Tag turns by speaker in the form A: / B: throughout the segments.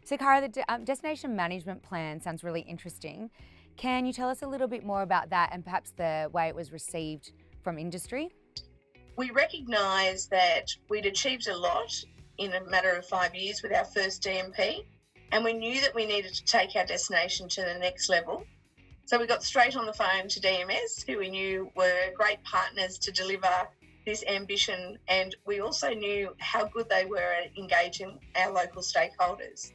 A: So, Cara, the destination management plan sounds really interesting. Can you tell us a little bit more about that and perhaps the way it was received from industry?
B: We recognised that we'd achieved a lot in a matter of 5 years with our first DMP, and we knew that we needed to take our destination to the next level. So we got straight on the phone to DMS, who we knew were great partners to deliver this ambition, and we also knew how good they were at engaging our local stakeholders.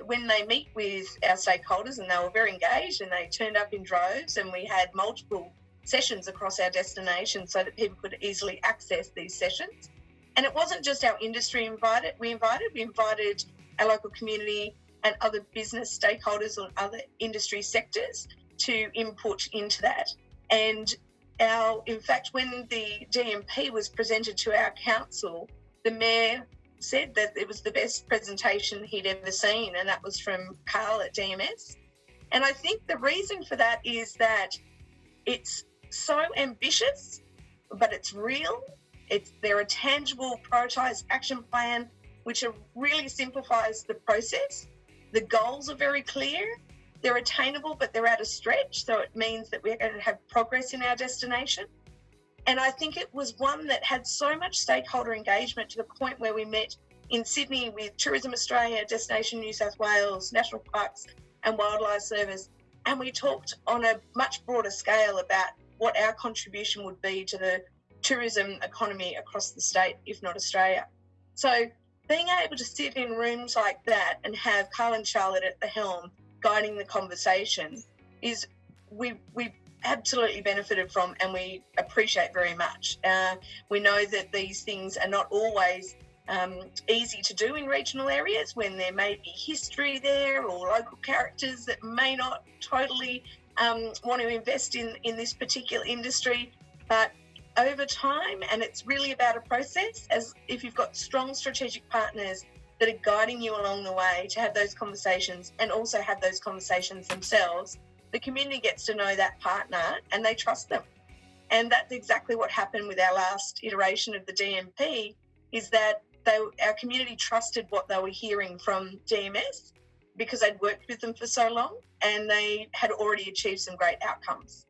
B: When they meet with our stakeholders, and they were very engaged and they turned up in droves, and we had multiple sessions across our destination so that people could easily access these sessions. And it wasn't just our industry we invited our local community and other business stakeholders or other industry sectors to input into that. And in fact, when the DMP was presented to our council, the Mayor said that it was the best presentation he'd ever seen, and that was from Carl at DMS. And I think the reason for that is that it's so ambitious, but it's real. They're a tangible, prioritised action plan, which really simplifies the process. The goals are very clear. They're attainable, but they're out of stretch. So it means that we're going to have progress in our destination. And I think it was one that had so much stakeholder engagement to the point where we met in Sydney with Tourism Australia, Destination New South Wales, National Parks and Wildlife Service. And we talked on a much broader scale about what our contribution would be to the tourism economy across the state, if not Australia. So being able to sit in rooms like that and have Carl and Charlotte at the helm guiding the conversation is we absolutely benefited from, and we appreciate very much. We know that these things are not always easy to do in regional areas when there may be history there or local characters that may not totally want to invest in this particular industry. But over time, and it's really about a process, as if you've got strong strategic partners that are guiding you along the way to have those conversations and also have those conversations themselves, the community gets to know that partner and they trust them. And that's exactly what happened with our last iteration of the DMP, is that our community trusted what they were hearing from DMS because they'd worked with them for so long and they had already achieved some great outcomes.